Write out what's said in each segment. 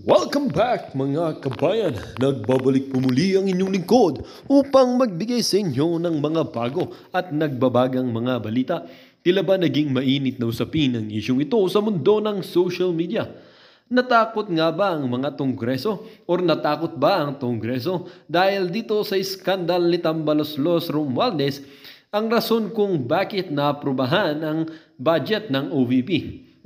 Welcome back mga kabayan! Nagbabalik po muli ang inyong lingkod upang magbigay sa inyo ng mga bago at nagbabagang mga balita. Tila ba naging mainit na usapin ang isyong ito sa mundo ng social media? Natakot nga ba ang mga Kongreso or natakot ba ang Kongreso dahil dito sa iskandal ni Tambaloslos Romualdez ang rason kung bakit naaprubahan ang budget ng OVP?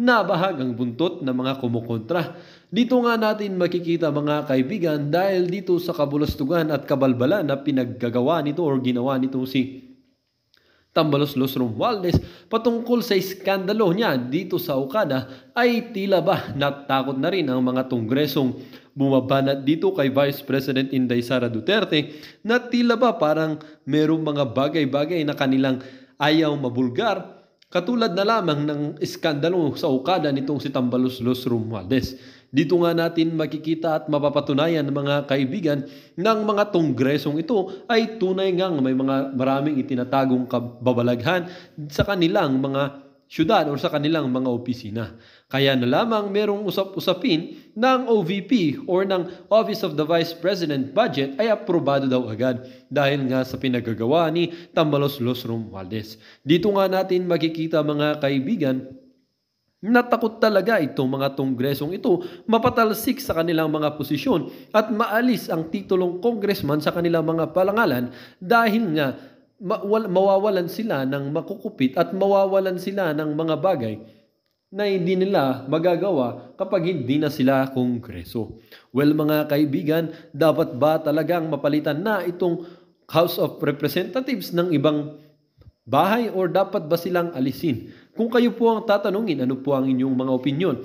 Nabahag ang buntot ng mga kumukontra. Dito nga natin makikita mga kaibigan dahil dito sa kabulastugan at kabalbalan na pinaggagawa nito or ginawa nito si Tambaloslos Romualdez patungkol sa iskandalo niya dito sa Okada ay tila ba natakot na rin ang mga Kongresong bumabanat dito kay Vice President Inday Sara Duterte na tila ba parang merong mga bagay-bagay na kanilang ayaw mabulgar katulad na lamang ng iskandalo sa Okada nitong si Tambaloslos Romualdez. Dito nga natin makikita at mapapatunayan mga kaibigan ng mga Kongresong ito ay tunay ngang may mga maraming itinatagong kababalaghan sa kanilang mga syudad o sa kanilang mga opisina. Kaya na lamang merong usap-usapin ng OVP or ng Office of the Vice President budget ay aprobado daw agad dahil nga sa pinagagawa ni Tambaloslos Romualdez. Dito nga natin makikita mga kaibigan natakot talaga itong mga Kongresong ito mapatalsik sa kanilang mga posisyon at maalis ang titulong congressman sa kanilang mga palangalan dahil nga mawawalan sila ng makukupit at mawawalan sila ng mga bagay na hindi nila magagawa kapag hindi na sila Kongreso. Well mga kaibigan, dapat ba talagang mapalitan na itong House of Representatives ng ibang bahay or dapat ba silang alisin? Kung kayo po ang tatanungin, ano po ang inyong mga opinyon?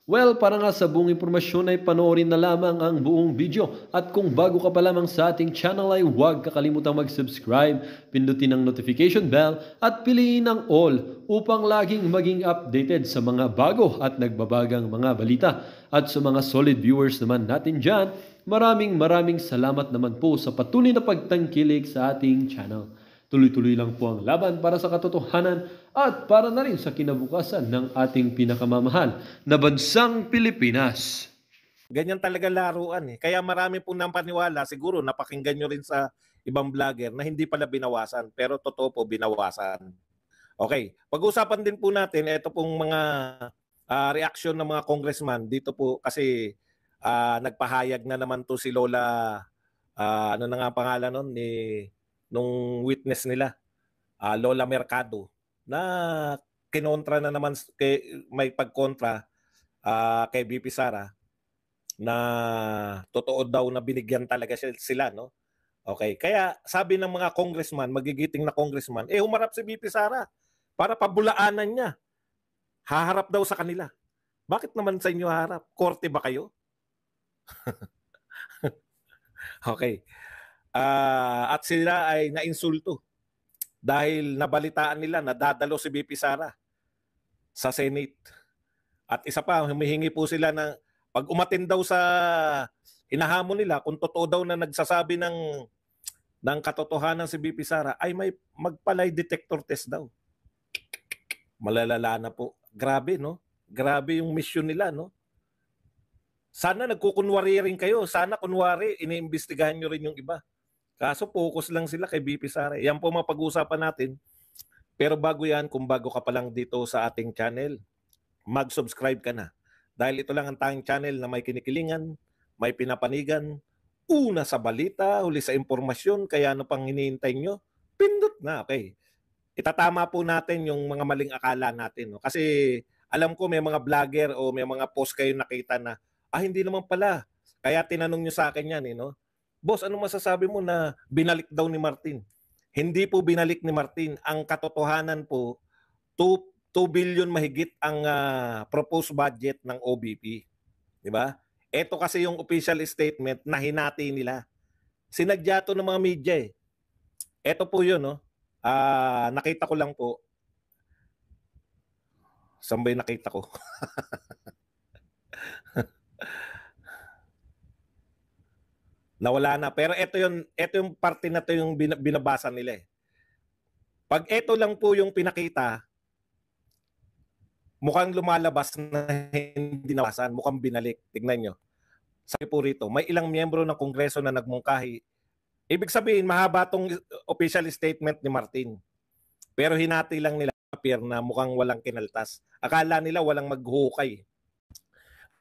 Well, para nga sa buong impormasyon ay panoorin na lamang ang buong video. At kung bago ka pa lamang sa ating channel ay huwag kakalimutang mag-subscribe, pindutin ang notification bell at piliin ang all upang laging maging updated sa mga bago at nagbabagang mga balita. At sa mga solid viewers naman natin dyan, maraming salamat naman po sa patuloy na pagtangkilik sa ating channel. Tuloy-tuloy lang po ang laban para sa katotohanan at para na rin sa kinabukasan ng ating pinakamamahal na bansang Pilipinas. Ganyan talaga laruan eh. Kaya marami pong nampaniwala, siguro napakinggan nyo rin sa ibang vlogger na hindi pala binawasan. Pero totoo po, binawasan. Okay, pag-usapan din po natin, ito pong mga reaction ng mga congressman. Dito po kasi nagpahayag na naman to si Lola, ano na nga pangalan nun, nung witness nila, Lola Mercado, na kinontra na naman, may pagkontra kay VP Sara na totoo daw na binigyan talaga sila, no? Okay, kaya sabi ng mga congressman, magigiting na congressman, humarap si VP Sara para pabulaanan niya. Haharap daw sa kanila. Bakit naman sa inyo haharap? Korte ba kayo? Okay. At sila ay nainsulto dahil nabalitaan nila na dadalo si VP Sara sa Senate. At isa pa, humihingi po sila ng pag umatin daw sa hinahamon nila, kung totoo daw na nagsasabi ng katotohanan si VP Sara, ay may magpalay detector test daw. Malalala na po. Grabe, no? Grabe yung mission nila, no? Sana nagkukunwari rin kayo. Sana kunwari, iniimbestigahan nyo rin yung iba. Kaso focus lang sila kay VP Sara. Yan po mga pag-uusapan natin. Pero bago yan, kung bago ka pa lang dito sa ating channel, mag-subscribe ka na. Dahil ito lang ang tanging channel na may kinikilingan, may pinapanigan, una sa balita, huli sa impormasyon, kaya ano pang hinihintay nyo? Pindot na, okay. Itatama po natin yung mga maling akala natin. No? Kasi alam ko may mga vlogger o may mga post kayo nakita na, hindi naman pala. Kaya tinanong nyo sa akin yan, no? Boss, ano masasabi mo na binalik daw ni Martin? Hindi po binalik ni Martin. Ang katotohanan po, 2 billion mahigit ang proposed budget ng OBP. Di ba? Ito kasi yung official statement na hinati nila. Sinadya to ng mga media eh. Ito po yun, no? Nakita ko lang po. Saan ba yung nakita ko? Nawala na. Pero ito yung parte na to yung binabasa nila eh. Pag ito lang po yung pinakita, mukhang lumalabas na hindi nawasan, mukhang binalik. Tignan nyo. Sabi po rito, may ilang miyembro ng Kongreso na nagmungkahi. Ibig sabihin, mahaba tong official statement ni Martin. Pero hinati lang nila appear na mukhang walang kinaltas. Akala nila walang maghukay.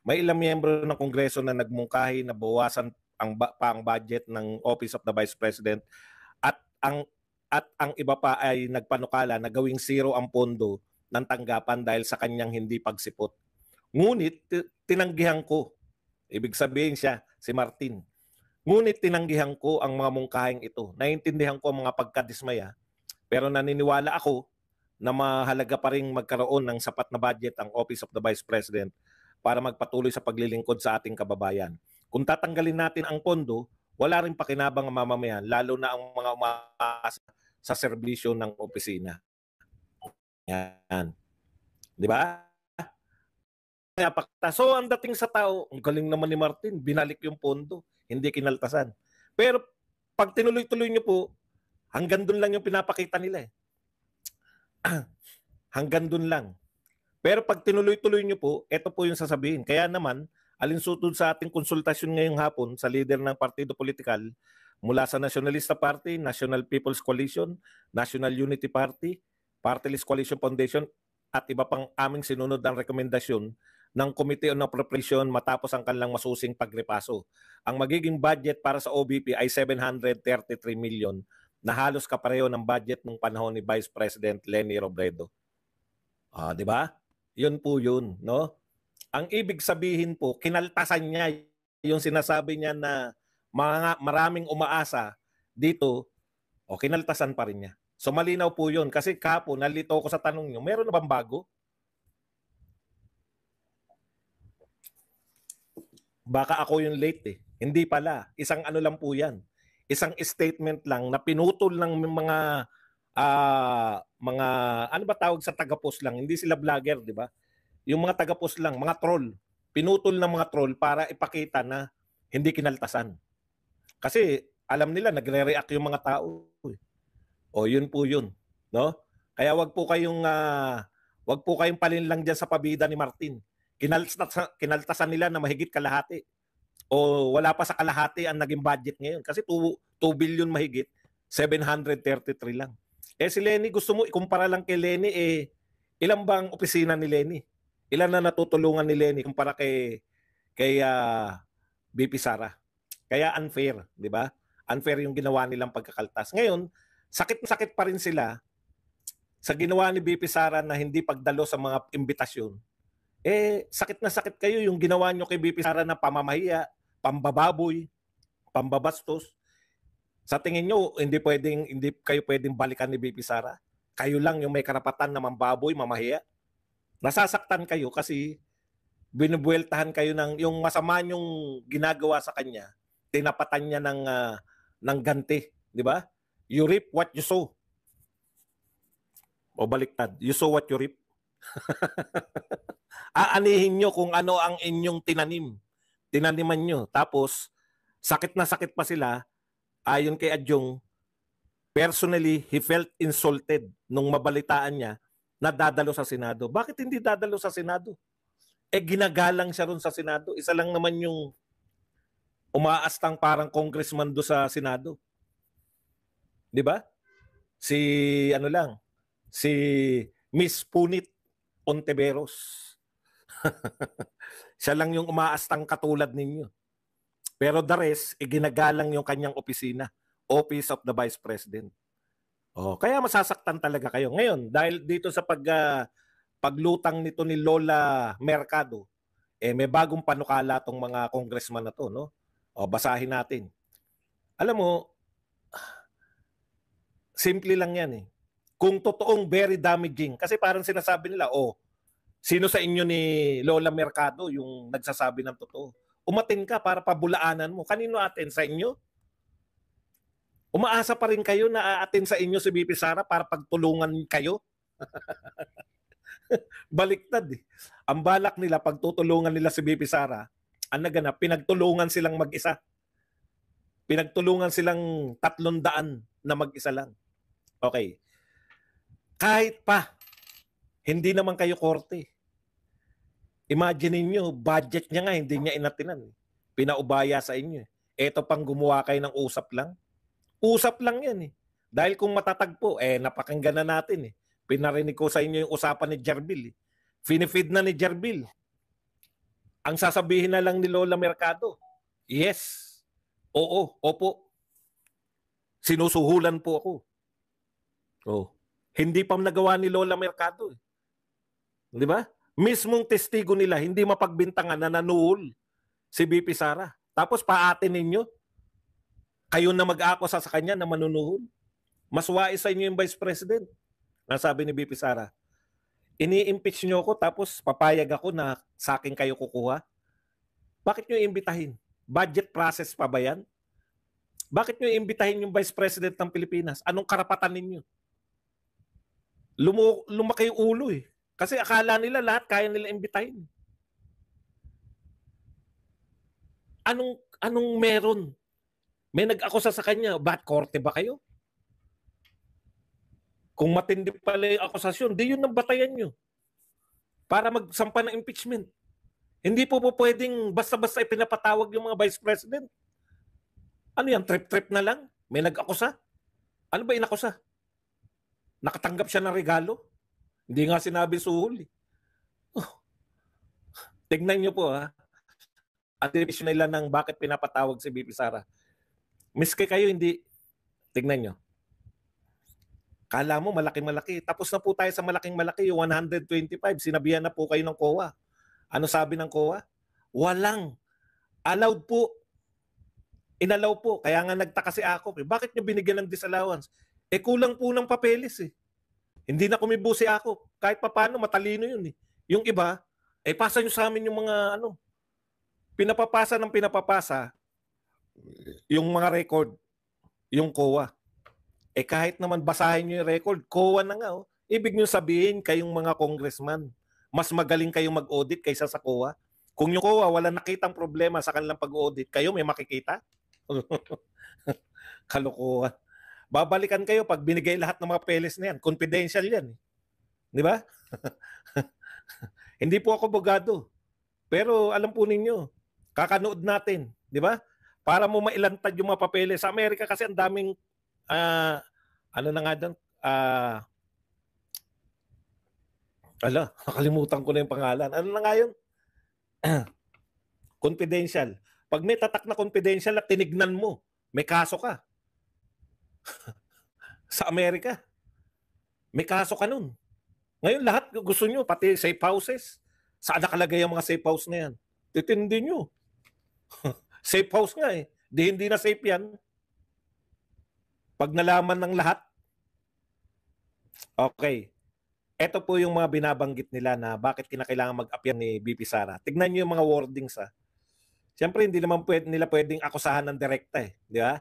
May ilang miyembro ng Kongreso na nagmungkahi na bawasan ang budget ng Office of the Vice President at ang iba pa ay nagpanukala na gawing zero ang pondo ng tanggapan dahil sa kanyang hindi pagsipot. Ngunit tinanggihan ko, ibig sabihin siya, si Martin, ngunit tinanggihan ko ang mga mungkahing ito. Naiintindihan ko ang mga pagkadismaya, pero naniniwala ako na mahalaga pa rin magkaroon ng sapat na budget ang Office of the Vice President para magpatuloy sa paglilingkod sa ating kababayan. Kung tatanggalin natin ang pondo, wala rin pakinabang ang mamamayan, lalo na ang mga umaasa sa serbisyo ng opisina. Yan. Di ba? So, ang dating sa tao, ang galing naman ni Martin, binalik yung pondo, hindi kinaltasan. Pero pag tinuloy-tuloy nyo po, hanggang doon lang yung pinapakita nila eh. Hanggang doon lang. Pero pag tinuloy-tuloy nyo po, ito po yung sasabihin. Kaya naman, alinsutud sa ating konsultasyon ngayong hapon sa leader ng partido politikal mula sa Nationalista Party, National People's Coalition, National Unity Party, Party List Coalition Foundation, at iba pang aming sinunod ang rekomendasyon ng Committee on Appropriation matapos ang kanilang masusing pagrepaso. Ang magiging budget para sa OBP ay 733 million na halos kapareho ng budget ng panahon ni Vice President Leni Robredo. Di ba? Yun po yun, no? Ang ibig sabihin po, kinaltasan niya yung sinasabi niya na maraming umaasa dito, o kinaltasan pa rin niya. So malinaw po yun. Kasi kahapon, nalito ko sa tanong niyo, meron na bang bago? Baka ako yung late eh. Hindi pala. Isang ano lang po yan. Isang statement lang na pinutol ng mga ano ba tawag sa taga-post lang? Hindi sila vlogger, di ba? Yung mga taga-post lang, mga troll. Pinutol ng mga troll para ipakita na hindi kinaltasan. Kasi alam nila, nagre-react yung mga tao. O yun po yun. No? Kaya wag po kayong palinlang dyan sa pabida ni Martin. Kinaltasan nila na mahigit kalahati. O wala pa sa kalahati ang naging budget ngayon. Kasi 2 billion mahigit, 733 lang. Eh si Leni, gusto mo ikumpara lang kay Leni, ilan bang opisina ni Leni? Ilan na natutulungan ni Leni kumpara kay BP Sara? Kaya unfair, di ba? Unfair yung ginawa nilang pagkakaltas. Ngayon, sakit pa rin sila sa ginawa ni BP Sara na hindi pagdalo sa mga imbitasyon. Sakit na sakit kayo yung ginawa nyo kay BP Sara na pamamahiya, pambababoy, pambabastos. Sa tingin nyo, hindi kayo pwedeng balikan ni BP Sara? Kayo lang yung may karapatan na mambaboy, mamahiya? Nasasaktan kayo kasi binubueltahan kayo ng yung masama nyong ginagawa sa kanya, tinapatan niya ng ganti, di ba? You reap what you sow. O baliktad, you sow what you reap. Aanihin nyo kung ano ang inyong tinaniman nyo. Tapos, sakit na sakit pa sila, ayon kay Adjong, personally, he felt insulted nung mabalitaan niya na dadalo sa Senado. Bakit hindi dadalo sa Senado? Ginagalang siya ron sa Senado. Isa lang naman yung umaastang parang congressman do sa Senado. Di ba? Si Miss Punit Ontiveros. Siya lang yung umaastang katulad ninyo. Pero the rest, ginagalang yung kanyang opisina. Office of the Vice President. Kaya masasaktan talaga kayo. Ngayon, dahil dito sa paglutang nito ni Lola Mercado, may bagong panukala tong mga congressman na to, no? Basahin natin. Alam mo, simple lang yan eh. Kung totoong very damaging, kasi parang sinasabi nila, sino sa inyo ni Lola Mercado yung nagsasabi ng totoo? Umatin ka para pabulaanan mo. Kanino atin? Sa inyo? Umaasa pa rin kayo na aatin sa inyo si BP Sara para pagtulungan kayo? Baliktad eh. Ang balak nila, pagtutulungan nila si BP Sara, ang naganap, pinagtulungan silang mag-isa. Pinagtulungan silang 300 na mag-isa lang. Okay. Kahit pa, hindi naman kayo korte. Imagine niyo, budget niya nga, hindi niya inatinan. pinaubaya sa inyo. Ito pang gumawa kayo ng usap lang. Usap lang yan eh. Dahil kung matatagpo, napakinggan na natin eh. Pinarinig ko sa inyo yung usapan ni Jerbil. Eh. Finifeed na ni Jerbil. Ang sasabihin na lang ni Lola Mercado, yes, oo, opo. Sinusuhulan po ako. Oh. Hindi pa nagawa ni Lola Mercado. Eh. Di ba? Mismong testigo nila, hindi mapagbintangan na nanuhol si BP Sara. Tapos paatin ninyo, kayo na mag-akusa sa kanya na manunuhol. Mas wais sa inyo yung Vice President. Nasabi ni BP Sara, ini-impeach nyo ako tapos papayag ako na sa akin kayo kukuha. Bakit nyo imbitahin? Budget process pa ba yan? Bakit nyo imbitahin yung Vice President ng Pilipinas? Anong karapatan ninyo? Lumaki yung ulo eh. Kasi akala nila lahat kaya nila imbitahin. Anong meron? May nag-akusa sa kanya, ba't korte ba kayo? Kung matindi pala yung akusasyon, di yun ang batayan nyo para magsampa ng impeachment. Hindi po pwedeng basta-basta ipinapatawag yung mga Vice President. Ano yan, trip-trip na lang? May nag-akusa? Ano ba inakusa? Nakatanggap siya ng regalo? Hindi nga sinabi suhol. Eh. Oh. Tignan nyo po ha. Ang division nila ng bakit pinapatawag si BP Sara. Miski kayo hindi, tignan nyo. Kala mo malaki-malaki. Tapos na po tayo sa malaking-malaki, yung 125. Sinabihan na po kayo ng COA. Ano sabi ng COA? Walang. Allowed po. Inalaw po. Kaya nga nagtaka si Akop. Bakit nyo binigyan ng disallowance? Kulang po ng papeles eh. Hindi na kumibo si Akop. Kahit papano, matalino yun eh. Yung iba, pasa nyo sa amin yung mga pinapapasa ng pinapapasa, yung mga record, yung COA. Kahit naman basahin nyo yung record, COA na nga. Oh. Ibig nyo sabihin, kayong mga congressman, mas magaling kayong mag-audit kaysa sa COA. Kung yung COA wala nakitang problema sa kanilang pag-audit, kayo may makikita? Kalokohan. Babalikan kayo pag binigay lahat ng mga peles na yan. Confidential yan. Di ba? Hindi po ako abogado. Pero alam po ninyo, kakanood natin. Di ba? Para mo mailantad yung mga papeles. Sa Amerika kasi ang daming ano na nga doon? Nakalimutan ko na yung pangalan. Ano na nga yun? Confidential. Pag may tatak na confidential at tinignan mo, may kaso ka. Sa Amerika. May kaso ka nun. Ngayon lahat gusto nyo, pati safe houses. Saan nakalagay ang mga safe house na yan? Titindi nyo. Safe house nga eh. Hindi na safe yan. Pag nalaman ng lahat. Okay. Ito po yung mga binabanggit nila na bakit kinakailangan mag-appear ni BP Sara. Tignan nyo yung mga wordings ha. Siyempre hindi naman nila pwedeng akusahan ng direkta eh. Di ba?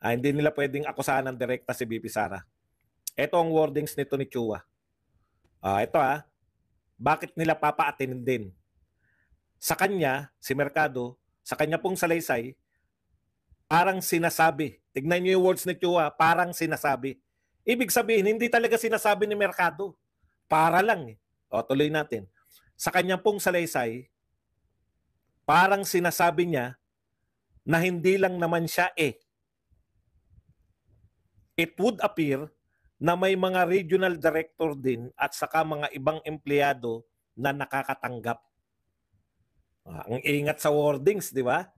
Hindi nila pwedeng akusahan ng direkta si BP Sara. Ito ang wordings nito ni Chua. Ito ha. Bakit nila papaatinin din? Sa kanya, si Mercado, sa kanya pong salaysay, parang sinasabi. Tignan niyo yung words ni Chua, parang sinasabi. Ibig sabihin, hindi talaga sinasabi ni Mercado. Para lang eh. Tuloy natin. Sa kanya pong salaysay, parang sinasabi niya na hindi lang naman siya It would appear na may mga regional director din at saka mga ibang empleyado na nakakatanggap. Ang ingat sa wordings, di ba?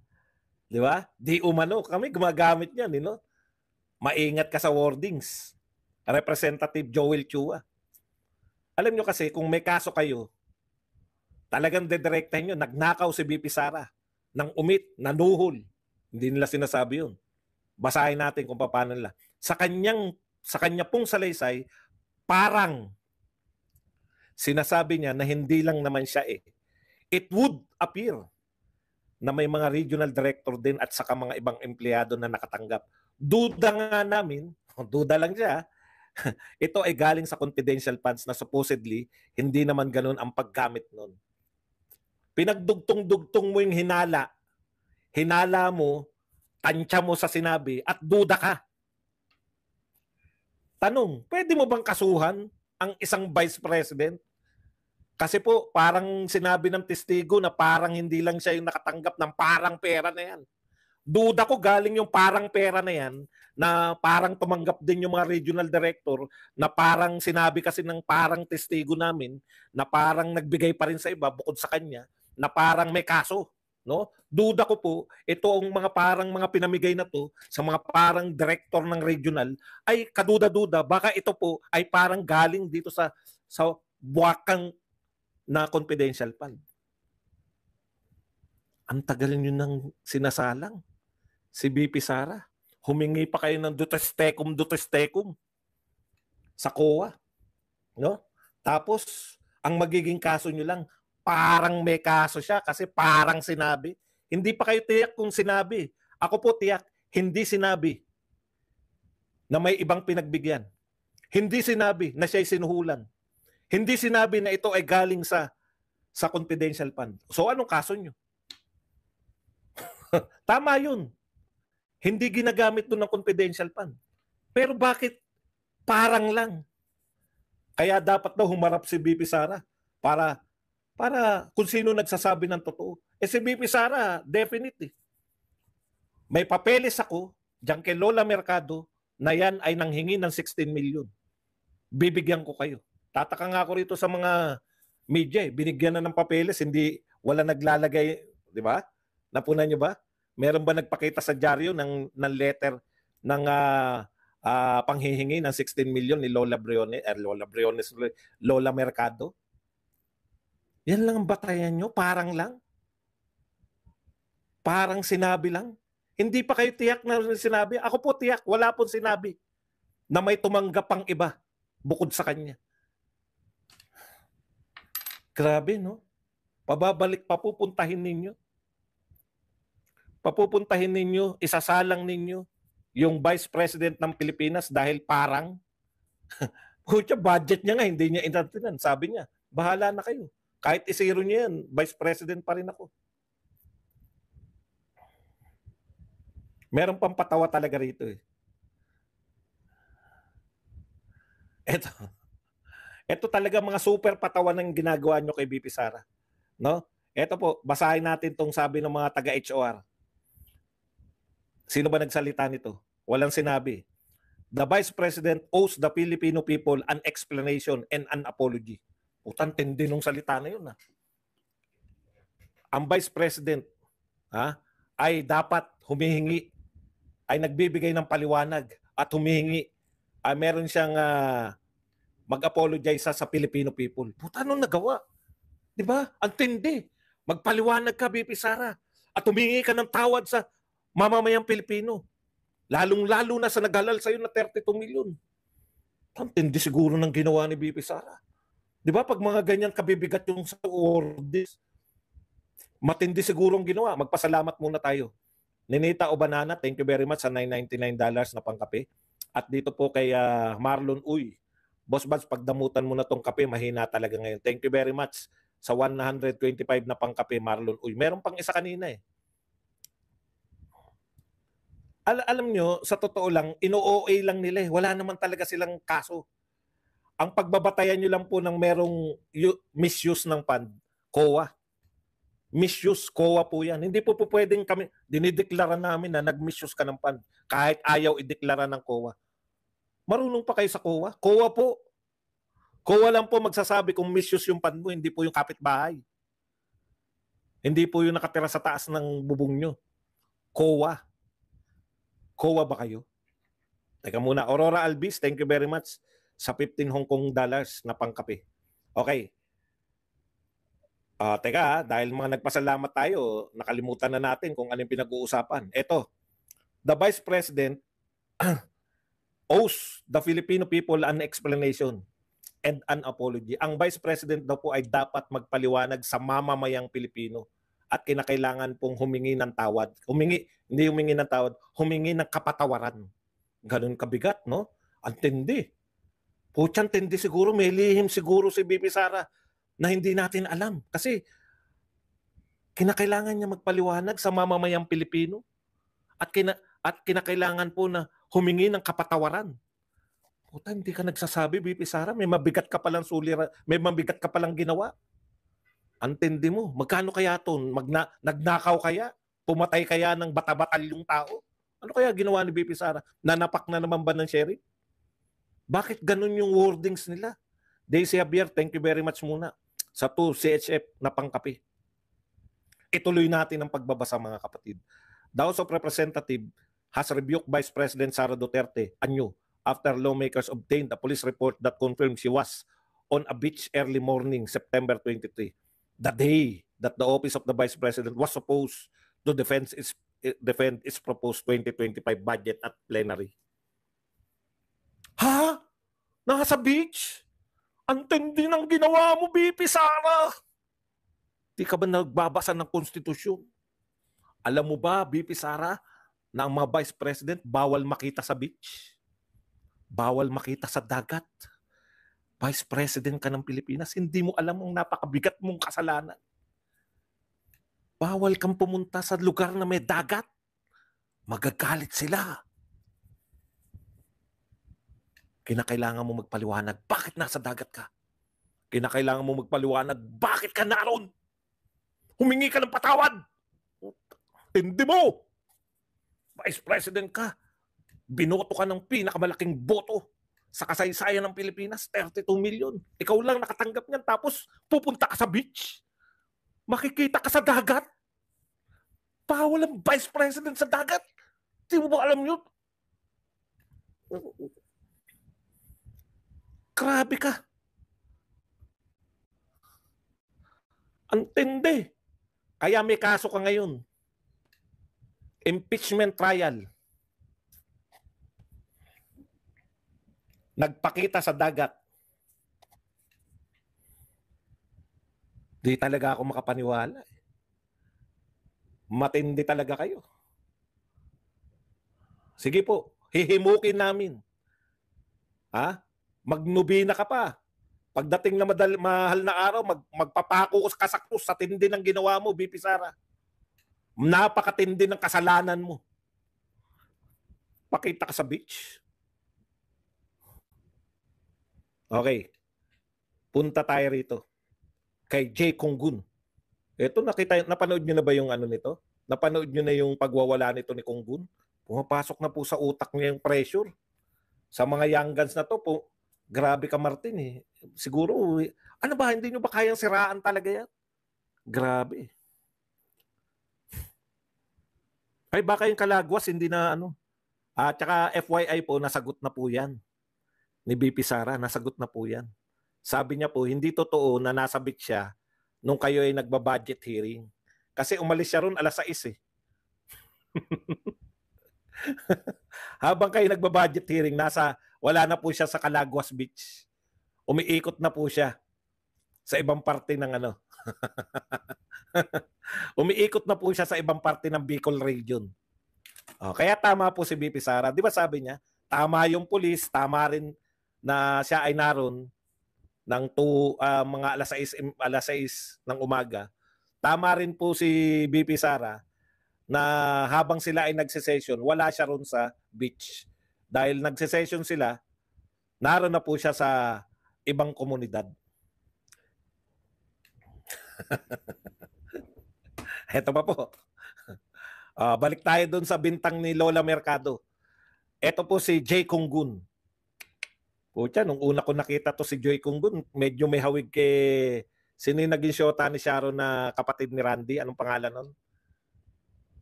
Di ba? Di umano. Kami gumagamit niyan, no? Maingat ka sa wordings. Representative Joel Chua. Alam nyo kasi, kung may kaso kayo, talagang dedirektahin nyo, nagnakaw si BP Sara, nang umit, nanuhol. Hindi nila sinasabi yun. Basahin natin kung paano nila. Sa kanya pong salaysay, parang sinasabi niya na hindi lang naman siya It would appear na may mga regional director din at saka mga ibang empleyado na nakatanggap. Duda nga namin, duda lang siya, ito ay galing sa confidential funds na supposedly hindi naman ganun ang paggamit nun. Pinagdugtong-dugtong mo yung hinala. Hinala mo, tansya mo sa sinabi at duda ka. Tanong, pwede mo bang kasuhan ang isang vice president Kasi po, parang sinabi ng testigo na parang hindi lang siya yung nakatanggap ng parang pera na yan. Duda ko galing yung parang pera na yan na parang tumanggap din yung mga regional director na parang sinabi kasi ng parang testigo namin na parang nagbigay pa rin sa iba bukod sa kanya na parang may kaso. No? Duda ko po, ito ang mga pinamigay na to sa mga parang director ng regional ay kaduda-duda, baka ito po ay parang galing dito sa buwakang na confidential fund. Ang tagal nyo nang sinasalang. Si BP Sara, humingi pa kayo ng dutestekum sa COA. No? Tapos, ang magiging kaso nyo lang, parang may kaso siya kasi parang sinabi. Hindi pa kayo tiyak kung sinabi. Ako po tiyak, hindi sinabi na may ibang pinagbigyan. Hindi sinabi na siya'y sinuhulan. Hindi sinabi na ito ay galing sa confidential fund. So anong kaso nyo? Tama yun. Hindi ginagamit doon ng confidential fund. Pero bakit parang lang? Kaya dapat daw humarap si BP Sara para kung sino nagsasabi ng totoo. Eh si BP Sara, definitely. May papeles ako diyan kay Lola Mercado na yan ay nanghingi ng 16 million. Bibigyan ko kayo. Tataka nga ako rito sa mga media, binigyan na ng papeles, hindi wala naglalagay, di ba? Napunan niyo ba? Meron ba nagpakita sa dyaryo ng letter ng panghihingi ng 16 million ni Lola Briones, Lola Mercado? Yan lang ang batayan nyo? Parang lang? Parang sinabi lang? Hindi pa kayo tiyak na sinabi? Ako po tiyak, wala pong sinabi na may tumanggap pang iba bukod sa kanya. Grabe, no? Papupuntahin ninyo, isasalang ninyo yung Vice President ng Pilipinas dahil parang, kutya, budget niya nga, hindi niya inatinan. Sabi niya, bahala na kayo. Kahit isiro niya yan, Vice President pa rin ako. Meron pang patawa talaga rito eh. Ito talaga mga super patawan ng ginagawa nyo kay BP Sara. No? Ito po, basahin natin tong sabi ng mga taga-HOR. Sino ba nagsalita nito? Walang sinabi. The Vice President owes the Filipino people an explanation and an apology. Utang tindi nung salita na yun. Ang Vice President ay dapat humihingi, ay nagbibigay ng paliwanag at humihingi, meron siyang mag-apologize sa Filipino people. Puta, anong nagawa? Di ba? Ang tindi. Magpaliwanag ka, BP Sara. At humingi ka ng tawad sa mamamayang Pilipino. Lalong-lalo na sa naghalal sa'yo na 32 million. Ang tindi siguro ng ginawa ni BP Sara. Di ba? Pag mga ganyan kabibigat yung sa orders, matindi siguro ang ginawa. Magpasalamat muna tayo. Ninita Obanana, thank you very much sa $999 na pangkape. At dito po kay Marlon Uy, Boss Bads, pagdamutan mo na tong kape, mahina talaga ngayon. Thank you very much sa 125 na pangkape, Marlon Uy. Meron pang isa kanina eh. Alam nyo, sa totoo lang, ino-OA lang nila eh. Wala naman talaga silang kaso. Ang pagbabatayan nyo lang po ng merong misuse ng fund, COA. Misuse, COA po yan. Hindi po pwedeng kami, dinideklara namin na nag-misuse ka ng fund kahit ayaw ideklara ng COA. Marunong pa kayo sa COA? COA po. COA lang po magsasabi kung misuse yung fund mo, hindi po yung kapitbahay. Hindi po yung nakatira sa taas ng bubong nyo. COA. COA ba kayo? Teka muna. Aurora Albis, thank you very much sa 15 Hong Kong dollars na pangkape. Okay. Teka, dahil mga nagpasalamat tayo, nakalimutan na natin kung anong pinag-uusapan. Ito, the Vice President owes the Filipino people an explanation and an apology. Ang Vice President daw po ay dapat magpaliwanag sa mamamayang Pilipino at kinakailangan pong humingi ng tawad. Hindi humingi ng tawad, humingi ng kapatawaran. Ganun kabigat, no? Ang tindi. Putyang tindi siguro, may lihim siguro si BP Sara na hindi natin alam. Kasi kinakailangan niya magpaliwanag sa mamamayang Pilipino at kinakailangan po na humingi ng kapatawaran. Puta, hindi ka nagsasabi, BP Sara, may mabigat ka palang may mabigat ka palang ginawa. Antindi mo, magkano kaya to? Nagnakaw kaya? Pumatay kaya ng bata-batal yung tao? Ano kaya ginawa ni BP Sara? Nanapak na naman ba ng sheriff? Bakit ganun yung wordings nila? Daisy Javier, thank you very much muna sa 2 CHF na pangkape. Ituloy natin ang pagbabasa, mga kapatid. The House of Representatives has rebuked Vice President Sara Duterte anew after lawmakers obtained a police report that confirmed she was on a beach early morning, September 23, the day that the office of the Vice President was supposed to defend its proposed 2025 budget at plenary. Ha? Nasa beach? Antindi ng ginawa mo, BP Sara. Di ka ba nagbabasa ng konstitusyon? Alam mo ba, BP Sara, na ang mga Vice President bawal makita sa beach? Bawal makita sa dagat? Vice President ka ng Pilipinas, hindi mo alam ang napakabigat mong kasalanan. Bawal kang pumunta sa lugar na may dagat. Magagalit sila. Kinakailangan mo magpaliwanag, bakit nasa dagat ka? Kinakailangan mo magpaliwanag, bakit ka naroon? Humingi ka ng patawad. Hindi mo. Vice President ka. Binoto ka ng pinakamalaking boto sa kasaysayan ng Pilipinas, 32 million. Ikaw lang nakatanggap niyan, tapos pupunta ka sa beach. Makikita ka sa dagat. Bawal ang Vice President sa dagat. Di mo ba alam yun? Grabe ka. Antindi. Kaya may kaso ka ngayon. Impeachment trial. Nagpakita sa dagat. Di talaga ako makapaniwala. Matindi talaga kayo. Sige po, hihimukin namin. Ha? Magnubina ka pa. Pagdating na mahal na araw, magpapako ka sa krus sa tindi ng ginawa mo, BP Sara. Napakatindi ng kasalanan mo. Pakita ka sa beach. Okay. Punta tayo rito. Kay Jay Konggun. Ito, napanood nyo na ba yung ano nito? Napanood nyo na yung pagwawala nito ni Konggun? Pumapasok na po sa utak niya yung pressure. Sa mga young guns na to po, grabe ka, Martin eh. Siguro, ano ba, hindi nyo ba kayang siraan talaga yan? Grabe. Ay, baka yung Kalagwas, hindi na ano. At saka FYI po, nasagot na po yan. Ni BP Sara, nasagot na po yan. Sabi niya po, hindi totoo na nasa beach siya nung kayo ay nagbabudget hearing. Kasi umalis siya ron alas 6 eh. Habang kayo nagbabudget hearing, wala na po siya sa Calagwas Beach. Umiikot na po siya sa ibang parte ng ano. Umiikot na po siya sa ibang parte ng Bicol region. Kaya tama po si BP Sara. Di ba sabi niya, tama yung pulis, tama rin na siya ay naroon ng mga alas 6 ng umaga. Tama rin po si BP Sara na habang sila ay nagsesession, wala siya ron sa beach. Dahil nagsesession sila, naroon na po siya sa ibang komunidad. Heto pa po. Balik tayo doon sa bintang ni Lola Mercado. Ito po si Jay Konggun. Pucha, nung una ko nakita to si Jay Konggun, medyo may hawig kay sino yung naging shota ni Sharon na kapatid ni Randy. Anong pangalan nun?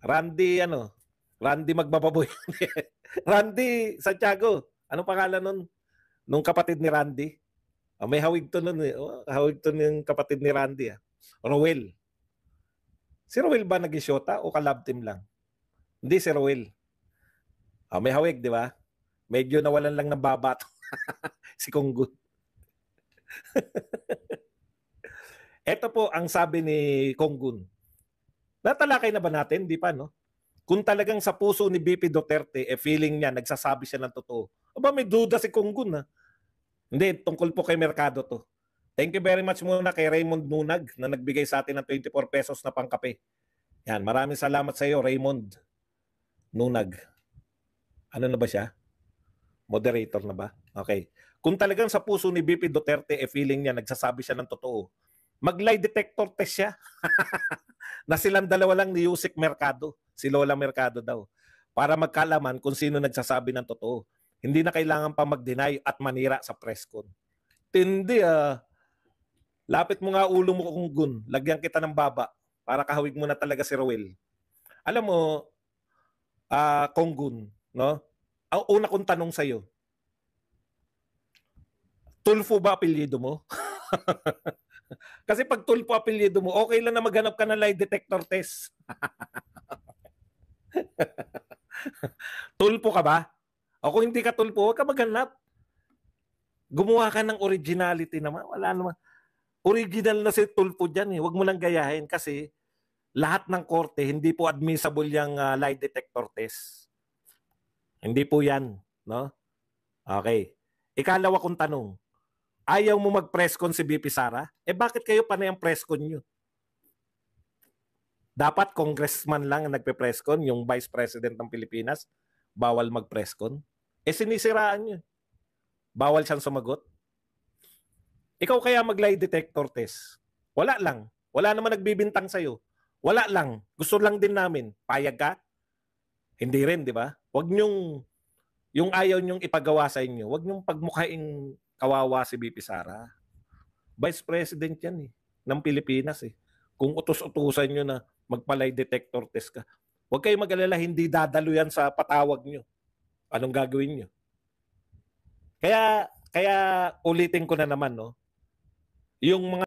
Randy Magbababoy. Randy Santiago. Anong pangalan nun? Nung kapatid ni Randy. May hawig to nun eh. Hawig to yung kapatid ni Randy. Rowel. Si Rowel ba naging shota o kalab team lang? Hindi, si Rowel. May hawig, di ba? Medyo nawalan lang ng babato. Si Konggun. Ito po ang sabi ni Konggun. Natalakay na ba natin? Di pa, no? Kung talagang sa puso ni BP Duterte, feeling niya, nagsasabi siya ng totoo. Aba, may duda si Konggun, ha? Hindi, tungkol po kay Mercado to. Thank you very much muna kay Raymond Nunag na nagbigay sa atin ng 24 pesos na pangkape. Yan, maraming salamat sa iyo, Raymond Nunag. Ano na ba siya? Moderator na ba? Okay. Kung talagang sa puso ni BP Duterte, feeling niya, nagsasabi siya ng totoo, mag-lie detector test siya. Na silang dalawa lang ni Yusek Mercado, si Lola Mercado daw, para magkalaman kung sino nagsasabi ng totoo. Hindi na kailangan pa mag-deny at manira sa press con. Tindi Lapit mo nga ulo mo kung gun, lagyan kita ng baba para kahawig mo na talaga si Rowel. Alam mo, Kong Gun, no? Ang una kong tanong sa'yo, Tulfo ba apelyido mo? Kasi pag Tulfo apelyido mo, okay lang na maghanap ka ng lie detector test. Tulfo ka ba? O kung hindi ka Tulfo, huwag ka maghanap. Gumawa ka ng originality naman. Wala naman. Original na si Tulfo dyan eh. Huwag mo lang gayahin kasi lahat ng korte, hindi po admissible yung lie detector test. Hindi po yan. No? Okay. Ikalawa kong tanong, ayaw mo mag-press con si BP Sara? Bakit kayo panay ang press con nyo? Dapat congressman lang ang nagpe-press con, yung vice president ng Pilipinas, bawal mag-press con. Sinisiraan nyo. Bawal siyang sumagot. Ikaw kaya mag-lie detector test? Wala lang. Wala naman nagbibintang sa'yo. Wala lang. Gusto lang din namin. Payag ka? Hindi rin, di ba? Huwag nyong, yung ayaw nyong ipagawa sa inyo, huwag nyong pagmukhaing kawawa si BP Sara. Vice President yan eh, ng Pilipinas eh. Kung utos-utusan nyo na magpa-lie detector test ka, huwag kayong mag-alala, hindi dadalo yan sa patawag nyo. Anong gagawin nyo? Kaya ulitin ko na naman, no? Yung mga